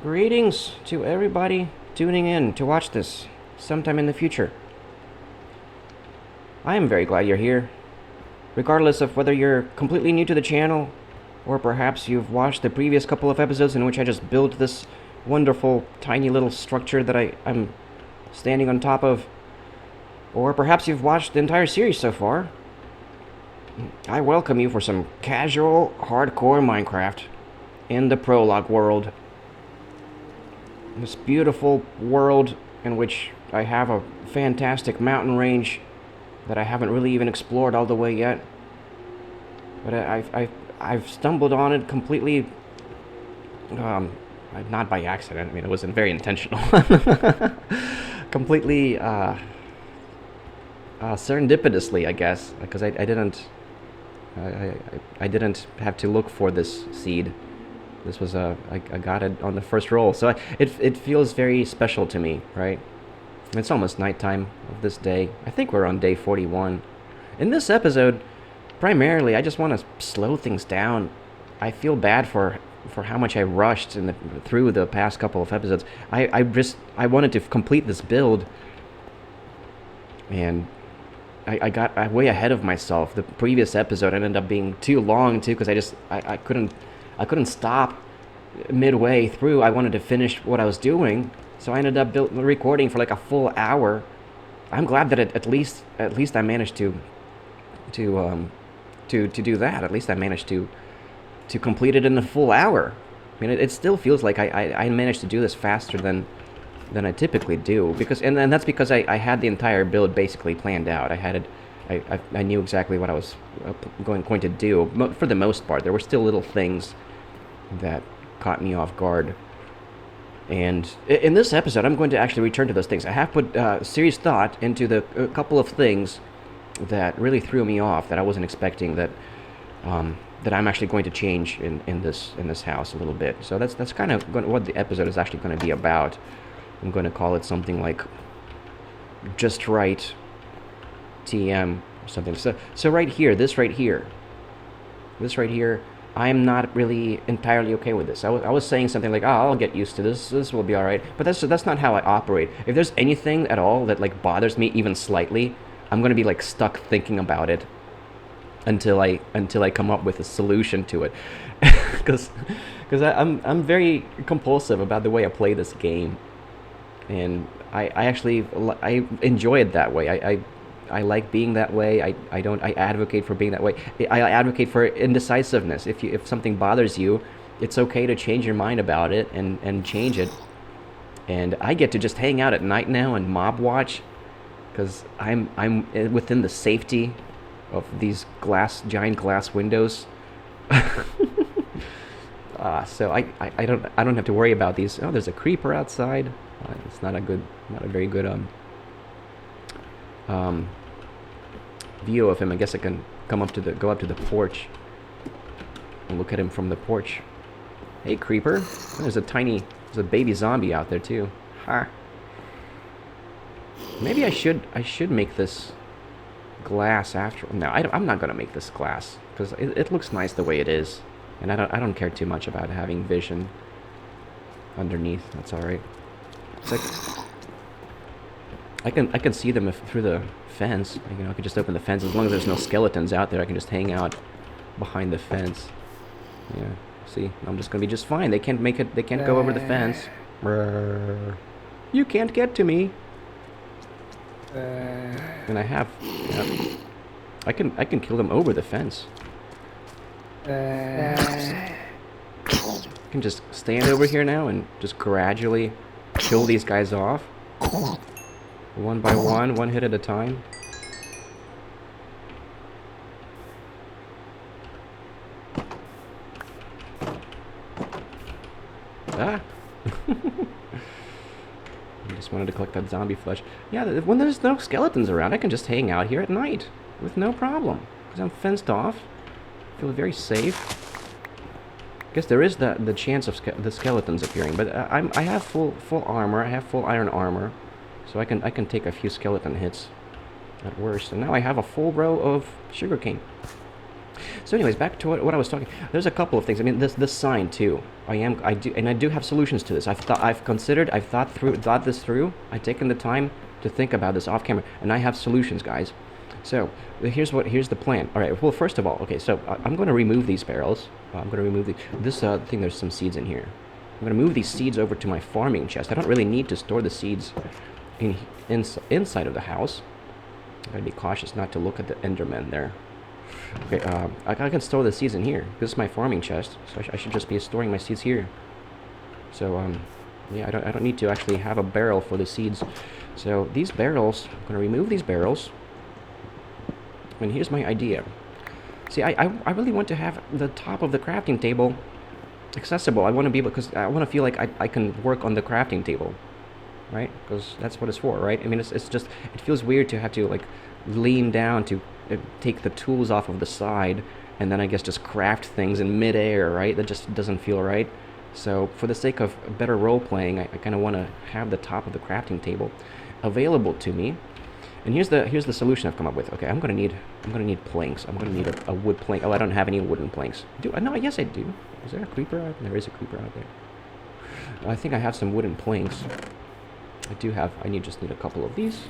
Greetings to everybody tuning in to watch this sometime in the future. I am very glad you're here, regardless of whether you're completely new to the channel, or perhaps you've watched the previous couple of episodes in which I just built this wonderful tiny little structure that I'm standing on top of, or perhaps you've watched the entire series so far. I welcome you for some casual, hardcore Minecraft in the Prologue world. This beautiful world in which I have a fantastic mountain range that I haven't really even explored all the way yet. But I've stumbled on it completely, not by accident. I mean, it wasn't very intentional. Completely serendipitously, I guess, because I didn't have to look for this seed. This was I got it on the first roll, so it feels very special to me, right? It's almost nighttime of this day. I think we're on day 41. In this episode, primarily, I just want to slow things down. I feel bad for how much I rushed through the past couple of episodes. I wanted to complete this build, and I got way ahead of myself. The previous episode ended up being too long too, because I couldn't stop midway through. I wanted to finish what I was doing, so I ended up recording for like a full hour. I'm glad that at least I managed to do that. At least I managed to complete it in a full hour. I mean, it still feels like I managed to do this faster than I typically do, because and that's because I had the entire build basically planned out. I knew exactly what I was going to do. For the most part, there were still little things that caught me off guard. And in this episode, I'm going to actually return to those things. I have put serious thought into a couple of things that really threw me off, that I wasn't expecting, that I'm actually going to change in this house a little bit. So that's kind of what the episode is actually going to be about. I'm going to call it something like Just Right TM or something. So right here, this right here, I'm not really entirely okay with this. I was saying something like, oh, I'll get used to this. This will be all right. But that's not how I operate. If there's anything at all that like bothers me even slightly, I'm gonna be like stuck thinking about it until I come up with a solution to it. Because I'm very compulsive about the way I play this game, and I actually enjoy it that way. I like being that way. I advocate for being that way. I advocate for indecisiveness. If something bothers you, it's okay to change your mind about it and change it. And I get to just hang out at night now and mob watch, because I'm within the safety of these giant glass windows. So I don't have to worry about these. Oh, there's a creeper outside. It's not a very good view of him. I guess I can go up to the porch and look at him from the porch. Hey, creeper! There's a baby zombie out there too. Ha! Maybe I should make this glass after. No, I'm not gonna make this glass, because it looks nice the way it is, and I don't care too much about having vision underneath. That's all right. It's like I can see them through the fence. I can just open the fence. As long as there's no skeletons out there, I can just hang out behind the fence. Yeah, see, I'm just gonna be just fine. They can't make it. They can't go over the fence. You can't get to me. And I can kill them over the fence. I can just stand over here now and just gradually kill these guys off. One by one hit at a time. Ah! I just wanted to collect that zombie flesh. Yeah, when there's no skeletons around, I can just hang out here at night with no problem, because I'm fenced off. I feel very safe. I guess there is the chance of the skeletons appearing, but I have full armor. I have full iron armor, so I can take a few skeleton hits at worst. And now I have a full row of sugarcane. So, anyways, back to what I was talking. There's a couple of things. I mean, this sign too. I do have solutions to this. I've thought this through. I've taken the time to think about this off camera, and I have solutions, guys. So here's the plan. All right. Well, first of all, okay. So I'm going to remove these barrels. I'm going to remove this thing. There's some seeds in here. I'm going to move these seeds over to my farming chest. I don't really need to store the seeds inside of the house. I gotta be cautious not to look at the Enderman there. Okay, I can store the seeds in here. This is my farming chest, so I should just be storing my seeds here. So, yeah, I don't need to actually have a barrel for the seeds. So these barrels, I'm gonna remove these barrels. And here's my idea. See, I really want to have the top of the crafting table accessible. I want to be able, because I want to feel like I can work on the crafting table, right? Because that's what it's for, right? I mean, it's just, it feels weird to have to like lean down to take the tools off of the side and then I guess just craft things in midair, right? That just doesn't feel right. So for the sake of better role playing, I kind of want to have the top of the crafting table available to me. And here's the solution I've come up with. Okay, I'm gonna need planks. I'm gonna need a wood plank. Oh, I don't have any wooden planks. No, yes I do. Is there a creeper out there? There is a creeper out there. I think I have some wooden planks. I just need a couple of these.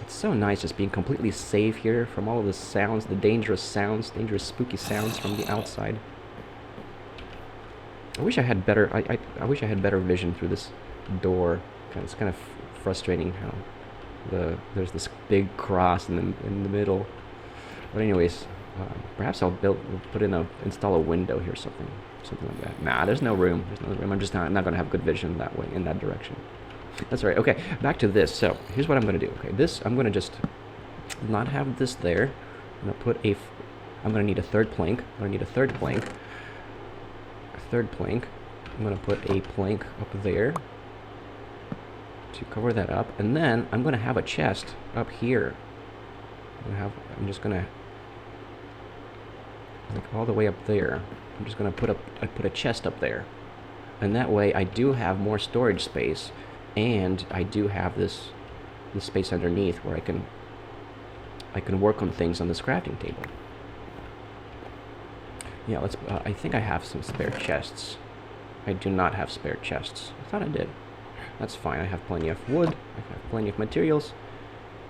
It's so nice just being completely safe here from all of the sounds, the dangerous spooky sounds from the outside. I wish I had better. I wish I had better vision through this door. It's kind of frustrating how there's this big cross in the middle. But anyways, perhaps I'll install a window here, something like that. Nah, there's no room. I'm not gonna have good vision that way in that direction. That's all right. Okay, back to this. So here's what I'm gonna do. Okay, I'm gonna just not have this there. I'm gonna need a third plank. I'm gonna need a third plank. I'm gonna put a plank up there to cover that up, and then I'm gonna have a chest up here. I'm just gonna like all the way up there. I'm just gonna put a chest up there, and that way I do have more storage space, and I do have this space underneath where I can work on things on this crafting table. Yeah, let's. I think I have some spare chests. I do not have spare chests. I thought I did. That's fine. I have plenty of wood. I have plenty of materials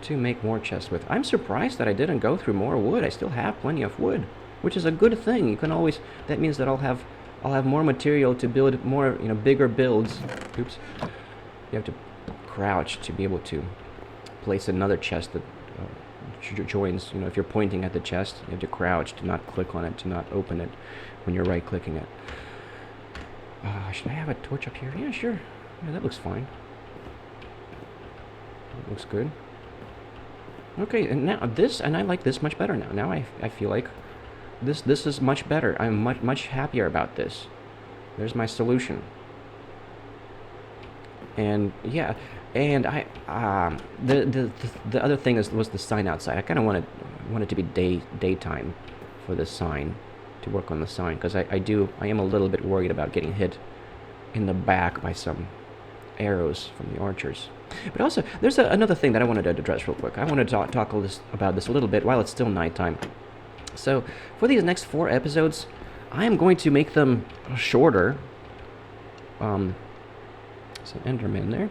to make more chests with. I'm surprised that I didn't go through more wood. I still have plenty of wood, which is a good thing. You can always. That means that I'll have more material to build more, bigger builds. Oops. You have to crouch to be able to place another chest that joins. If you're pointing at the chest, you have to crouch to not click on it, to not open it when you're right-clicking it. Should I have a torch up here? Yeah, sure. Yeah, that looks fine. That looks good. Okay, and now I like this much better now. Now I feel like this is much better. I'm much happier about this. There's my solution. And yeah, and the other thing was the sign outside. I kind of wanted to be daytime for the sign, to work on the sign, because I am a little bit worried about getting hit in the back by some arrows from the archers. But also, there's another thing that I wanted to address real quick. I wanted to talk about this a little bit while it's still nighttime. So, for these next 4 episodes, I am going to make them shorter. There's an Enderman there.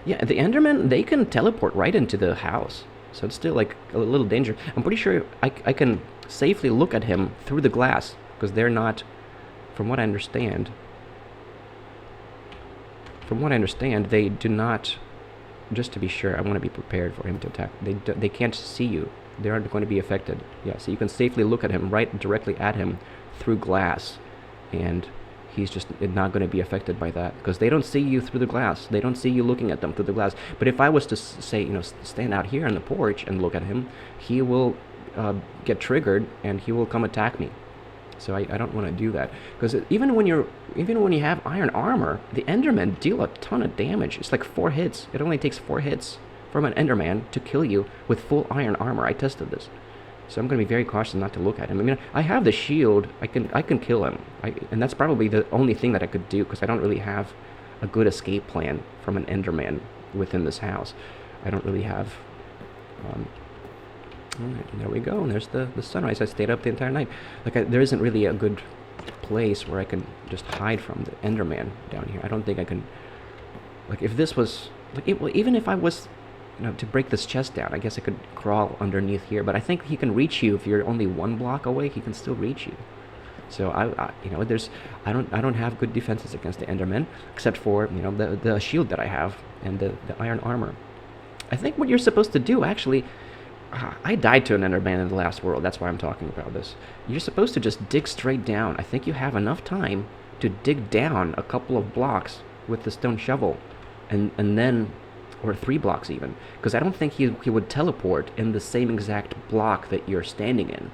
Yeah, the Endermen, they can teleport right into the house. So it's still like a little danger. I'm pretty sure I can safely look at him through the glass, because they're not, from what I understand, they do not, just to be sure, I want to be prepared for him to attack. They can't see you. They aren't going to be affected. Yeah, so you can safely look at him, right directly at him through glass, and he's just not going to be affected by that, because they don't see you through the glass. They don't see you looking at them through the glass. But if I was to say, stand out here on the porch and look at him, he will get triggered and he will come attack me. So I don't want to do that, because even when you have iron armor, the Endermen deal a ton of damage. It's like 4 hits. It only takes 4 hits from an Enderman to kill you with full iron armor. I tested this. So I'm going to be very cautious not to look at him. I mean, I have the shield. I can kill him. And that's probably the only thing that I could do, because I don't really have a good escape plan from an Enderman within this house. I don't really have All right, there we go. And there's the sunrise. I stayed up the entire night. Like, there isn't really a good place where I can just hide from the Enderman down here. I don't think I can... Like, if this was... Like, well, even if I was, to break this chest down, I guess I could crawl underneath here. But I think he can reach you if you're only 1 block away. He can still reach you. So I don't have good defenses against the Endermen, except for the shield that I have and the iron armor. I think what you're supposed to do, actually, I died to an Enderman in the last world. That's why I'm talking about this. You're supposed to just dig straight down. I think you have enough time to dig down a couple of blocks with the stone shovel, and then, or 3 blocks even, because I don't think he would teleport in the same exact block that you're standing in.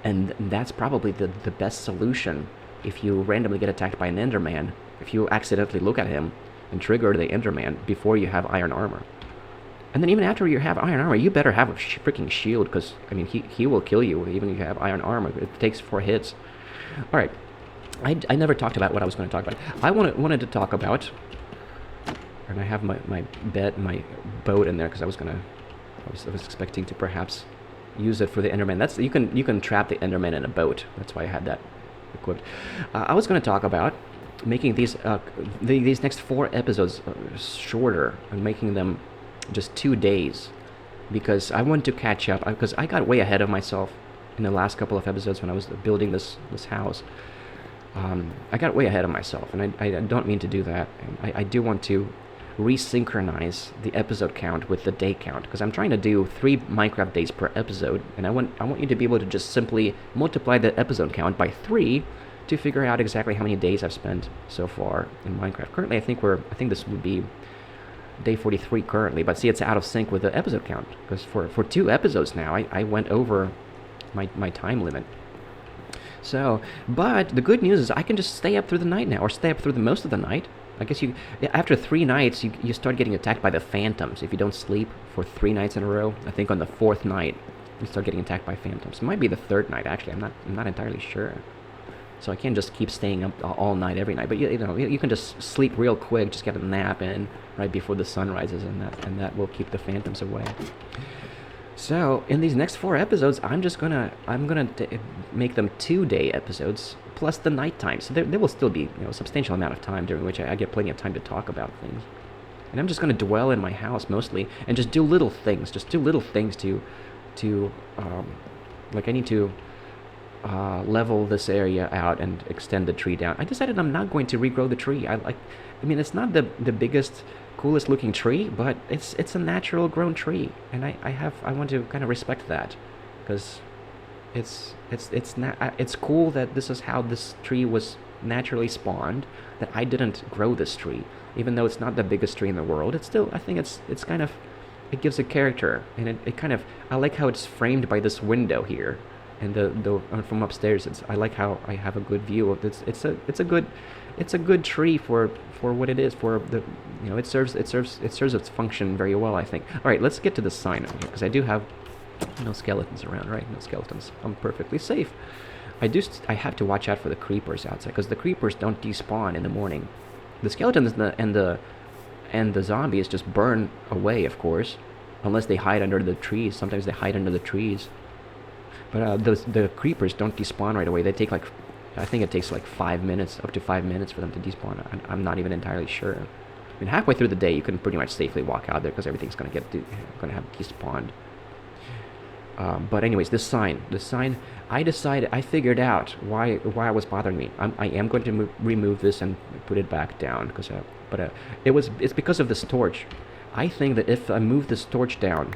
And that's probably the best solution if you randomly get attacked by an Enderman, if you accidentally look at him and trigger the Enderman before you have iron armor. And then even after you have iron armor, you better have a freaking shield, because, I mean, he will kill you even if you have iron armor. It takes 4 hits. Alright, I never talked about what I was going to talk about. I wanted to talk about, and I have my boat in there, because I was expecting to perhaps use it for the Enderman. That's you can trap the Enderman in a boat. That's why I had that equipped. I was going to talk about making these next 4 episodes shorter and making them just 2 days, because I want to catch up, because I got way ahead of myself in the last couple of episodes when I was building this house. I got way ahead of myself, and I don't mean to do that. I do want to resynchronize the episode count with the day count, because I'm trying to do 3 Minecraft days per episode, and I want you to be able to just simply multiply the episode count by 3 to figure out exactly how many days I've spent so far in Minecraft. Currently, I think this would be day 43 currently, but see, it's out of sync with the episode count, because for 2 episodes now, I went over my time limit. So, but the good news is I can just stay up through the night now, or stay up through the most of the night. I guess after 3 nights, you start getting attacked by the phantoms if you don't sleep for 3 nights in a row. I think on the 4th night, you start getting attacked by phantoms. It might be the 3rd night, actually. I'm not entirely sure. So I can't just keep staying up all night every night. But you can just sleep real quick, just get a nap in right before the sun rises, and that will keep the phantoms away. So in these next 4 episodes, I'm gonna make them 2-day episodes plus the nighttime. So there will still be a substantial amount of time during which I get plenty of time to talk about things. And I'm just gonna dwell in my house mostly and just do little things. Just do little things to like I need to level this area out and extend the tree down. I decided I'm not going to regrow the tree. I mean, it's not the biggest, coolest looking tree, but it's a natural grown tree, and I want to kind of respect that, because it's cool that this is how this tree was naturally spawned, that I didn't grow this tree, even though it's not the biggest tree in the world. It's still, I think it's kind of, it gives a character, and it kind of, I like how it's framed by this window here. And the from upstairs, I like how I have a good view of this. It's a good tree for what it is. For the it serves its function very well, I think. All right, let's get to the sign over here, because I do have no skeletons around, right? No skeletons. I'm perfectly safe. I have to watch out for the creepers outside, because the creepers don't despawn in the morning. The skeletons and the zombies just burn away, of course, unless they hide under the trees. Sometimes they hide under the trees. But the creepers don't despawn right away. They take I think it takes 5 minutes, up to 5 minutes for them to despawn. I'm not even entirely sure. I mean, halfway through the day, you can pretty much safely walk out there, because everything's gonna have despawned. But anyways, this sign, I figured out why it was bothering me. I am going to remove this and put it back down, because it's because of this torch. I think that if I move this torch down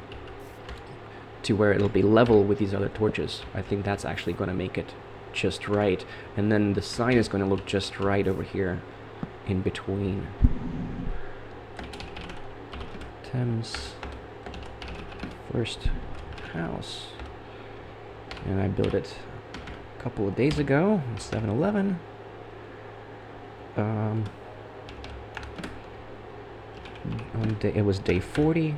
to where it'll be level with these other torches, I think that's actually going to make it just right. And then the sign is going to look just right over here in between. Thames first house. And I built it a couple of days ago on 7-Eleven. It was day 40.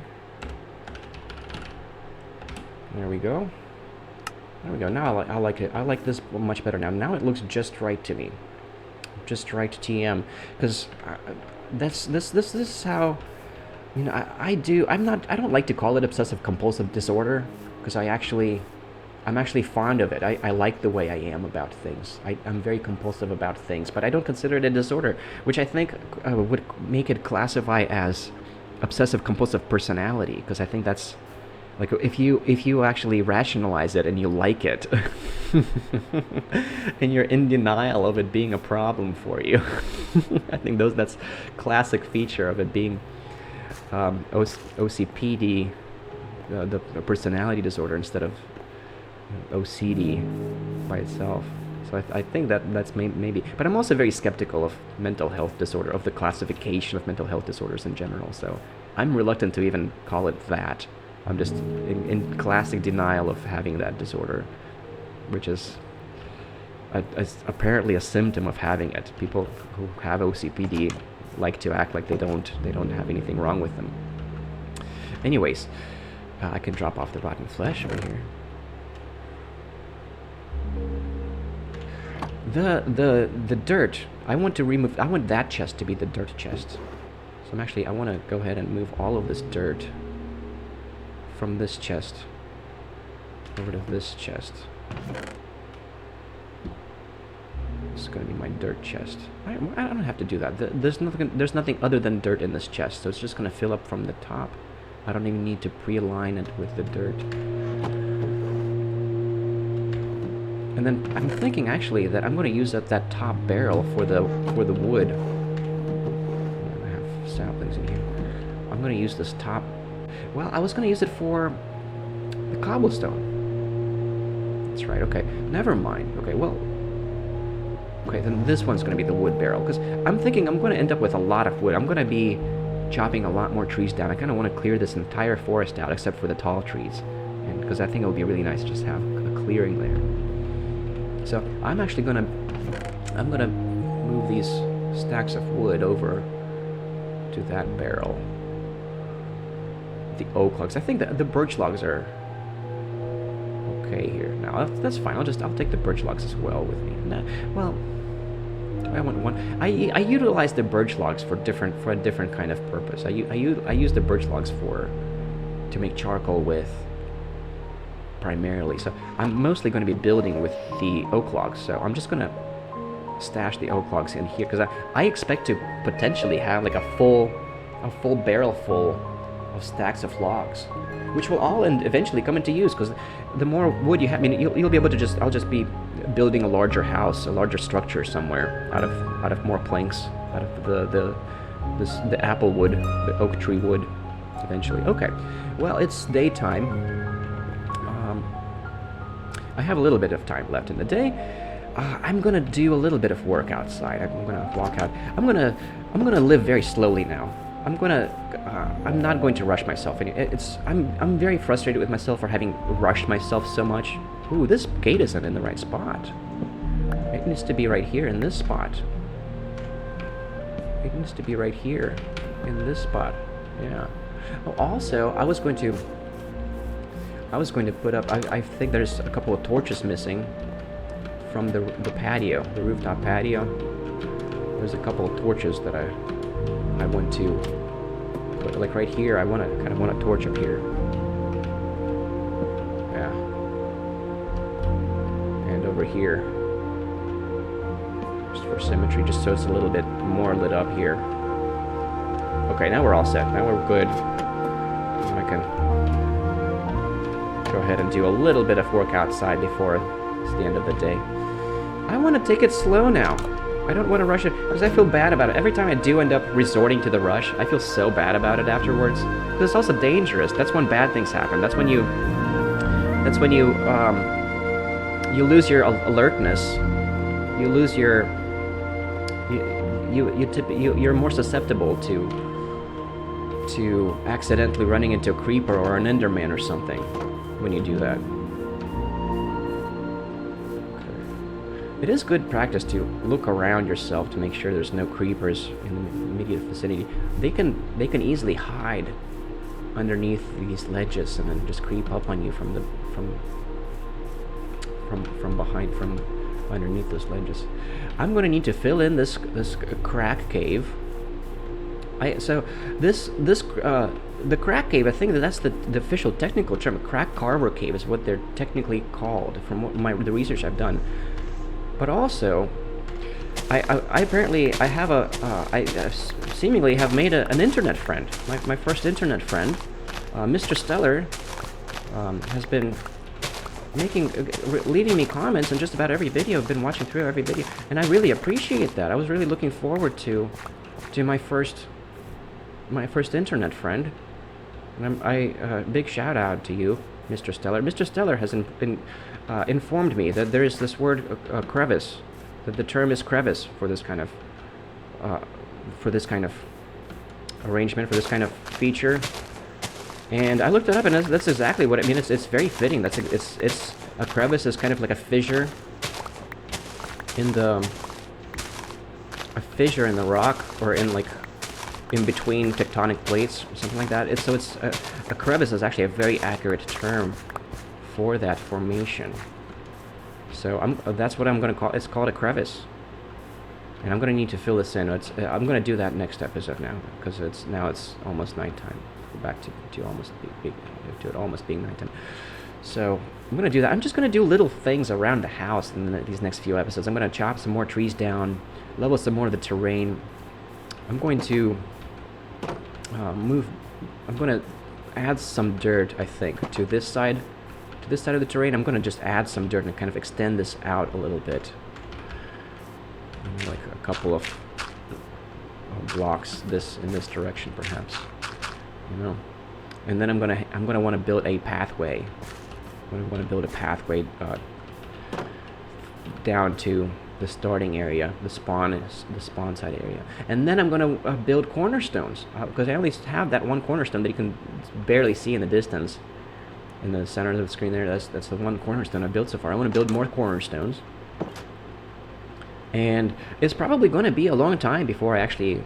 There we go. Now I like it. I like this much better now. Now it looks just right to me. Just right to TM. Because this is how You know, I do. I don't like to call it obsessive compulsive disorder because I'm actually fond of it. I like the way I am about things. I'm very compulsive about things, but I don't consider it a disorder, which I think would make it classify as obsessive compulsive personality, because I think that's like if you actually rationalize it and you like it, and you're in denial of it being a problem for you. I think that's classic feature of it being OCPD, the personality disorder, instead of OCD by itself. So I think that's maybe. But I'm also very skeptical of mental health disorder, of the classification of mental health disorders in general. So I'm reluctant to even call it that. I'm just in classic denial of having that disorder, which is apparently a symptom of having it. People who have OCPD like to act like they don't have anything wrong with them. Anyways, I can drop off the rotten flesh over here. The dirt, I want to remove. I want that chest to be the dirt chest. So I want to go ahead and move all of this dirt from this chest over to this chest. This is going to be my dirt chest. I don't have to do that. There's nothing other than dirt in this chest, so it's just going to fill up from the top. I don't even need to pre-align it with the dirt. And then I'm thinking actually that I'm going to use up that top barrel for the wood. I have saplings in here. I'm going to use this top. Well, I was going to use it for the cobblestone. That's right. Okay, never mind. Okay, well. Okay, then this one's going to be the wood barrel, because I'm thinking I'm going to end up with a lot of wood. I'm going to be chopping a lot more trees down. I kind of want to clear this entire forest out except for the tall trees, and because I think it would be really nice to just have a clearing there. So I'm gonna move these stacks of wood over to that barrel. The oak logs. I think that the birch logs are okay here. Now that's fine. I'll take the birch logs as well with me. Now, well, I want one. I utilize the birch logs for a different kind of purpose. I use the birch logs to make charcoal with. Primarily, so I'm mostly going to be building with the oak logs. So I'm just going to stash the oak logs in here, because I expect to potentially have like a full barrel full of stacks of logs, which will all eventually come into use, because the more wood you have, I mean, you'll be able to I'll just be building a larger house, a larger structure somewhere out of more planks, out of the apple wood, the oak tree wood, eventually. Okay, well, it's daytime. I have a little bit of time left in the day. I'm gonna do a little bit of work outside. I'm gonna walk out. I'm gonna live very slowly now. I'm not going to rush myself. I'm very frustrated with myself for having rushed myself so much. Ooh, this gate isn't in the right spot. It needs to be right here in this spot. It needs to be right here in this spot. Yeah. Oh, also, I was going to put up, I think there's a couple of torches missing from the patio, the rooftop patio. There's a couple of torches that I want to put, like right here. I kind of want a torch up here. Yeah. And over here, just for symmetry, just so it's a little bit more lit up here. Okay, now we're all set. Now we're good. Now I can go ahead and do a little bit of work outside before it's the end of the day. I want to take it slow now. I don't want to rush it, because I feel bad about it. Every time I do end up resorting to the rush, I feel so bad about it afterwards. Because it's also dangerous. That's when bad things happen. That's when you lose your alertness. You lose your you're more susceptible to accidentally running into a creeper or an enderman or something when you do that. Okay. It is good practice to look around yourself to make sure there's no creepers in the immediate vicinity. They can easily hide underneath these ledges and then just creep up on you from behind, from underneath those ledges. I'm going to need to fill in this crack cave. So this the crack cave. I think that's the official technical term. Crack carver cave is what they're technically called from the research I've done. But also, I apparently I have I seemingly have made an internet friend. My first internet friend, Mr. Stellar, has been leaving me comments on just about every video. I've been watching through every video, and I really appreciate that. I was really looking forward to my first internet friend, and big shout out to you, Mr. Stellar. Mr. Stellar has informed me that there is this word crevice, that the term is crevice for this kind of arrangement, for this kind of feature. And I looked it up, and that's exactly what I mean. It's very fitting. It's a crevice is kind of like a fissure in the rock, or in between tectonic plates, or something like that. A crevice is actually a very accurate term for that formation. So that's what I'm going to call. It's called a crevice, and I'm going to need to fill this in. I'm going to do that next episode now, because it's almost nighttime. Back to it almost being nighttime. So I'm going to do that. I'm just going to do little things around the house in these next few episodes. I'm going to chop some more trees down, level some more of the terrain. I'm going to I'm going to add some dirt, I think, to this side of the terrain. I'm going to just add some dirt and kind of extend this out a little bit, like a couple of blocks in this direction, perhaps. And then I'm gonna want to build a pathway. I'm gonna want to build a pathway down to the starting area, the spawn side area, and then I'm gonna build cornerstones, because I only have that one cornerstone that you can barely see in the distance, in the center of the screen there. That's the one cornerstone I built so far. I want to build more cornerstones, and it's probably going to be a long time before I actually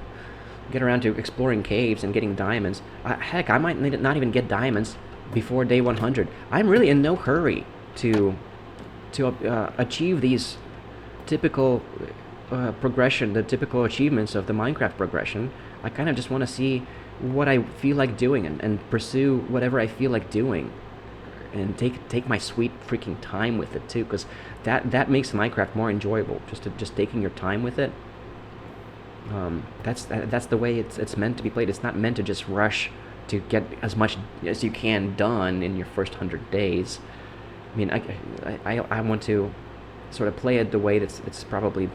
get around to exploring caves and getting diamonds. Heck, I might not even get diamonds before day 100. I'm really in no hurry to achieve these typical progression, the typical achievements of the Minecraft progression. I kind of just want to see what I feel like doing, and pursue whatever I feel like doing, and take my sweet freaking time with it too, because that makes Minecraft more enjoyable. Just taking your time with it. That's the way it's meant to be played. It's not meant to just rush to get as much as you can done in your first 100 days. I mean, I want to sort of play it the way it's probably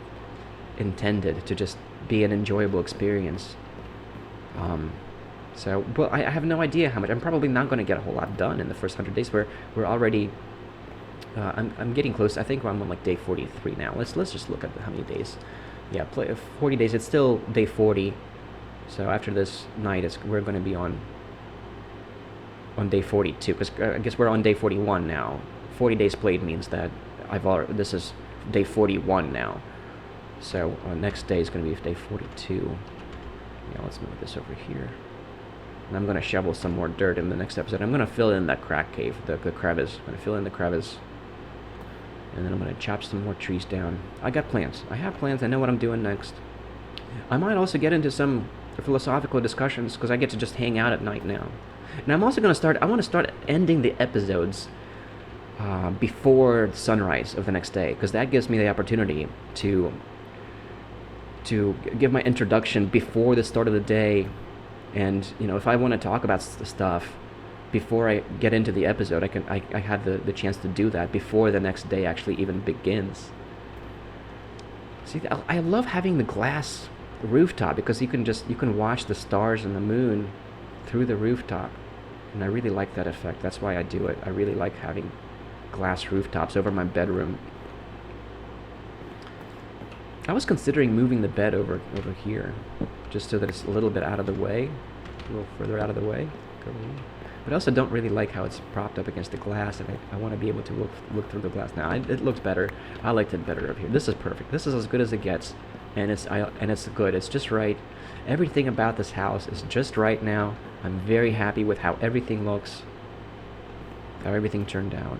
intended to just be an enjoyable experience. But I have no idea how much. I'm probably not going to get a whole lot done in the first 100 days. We're already. I'm getting close. I think I'm on like day 43 now. Let's just look at how many days. Yeah, 40 days. It's still day 40. So after this night, we're going to be on day 42. Because I guess we're on day 41 now. 40 days played means that this is day 41 now. So next day is going to be day 42. Yeah, let's move this over here. And I'm going to shovel some more dirt in the next episode. I'm going to fill in that crack cave, the crevice. I'm going to fill in the crevice. And then I'm going to chop some more trees down. I got plans. I have plans. I know what I'm doing next. I might also get into some philosophical discussions, because I get to just hang out at night now. And I'm also going to I want to start ending the episodes before sunrise of the next day, because that gives me the opportunity to give my introduction before the start of the day. And, if I want to talk about stuff before I get into the episode, I have the chance to do that before the next day actually even begins. See, I love having the glass rooftop, because you can watch the stars and the moon through the rooftop, and I really like that effect. That's why I do it. I really like having glass rooftops over my bedroom. I was considering moving the bed over here, just so that it's a little bit out of the way, a little further out of the way. But I also don't really like how it's propped up against the glass, and I want to be able to look through the glass. Now it looks better. I liked it better up here. This is perfect. This is as good as it gets, and it's good. It's just right. Everything about this house is just right now. I'm very happy with how everything looks, how everything turned out.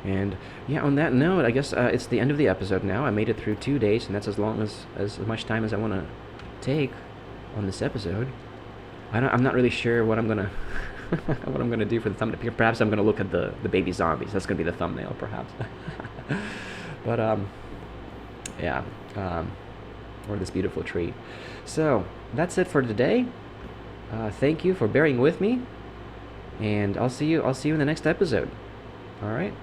And yeah, on that note, I guess it's the end of the episode now. I made it through 2 days, and that's as much time as I want to take. on this episode. I'm not really sure what I'm gonna what I'm gonna do for the thumbnail. Perhaps I'm gonna look at the baby zombies. That's gonna be the thumbnail, perhaps. But yeah, or this beautiful tree. So that's it for today. Thank you for bearing with me, and I'll see you. I'll see you in the next episode. All right.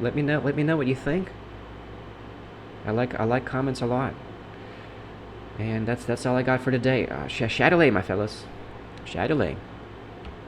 Let me know. Let me know what you think. I like comments a lot. And that's all I got for today. Chatelet, my fellas. Chatelet.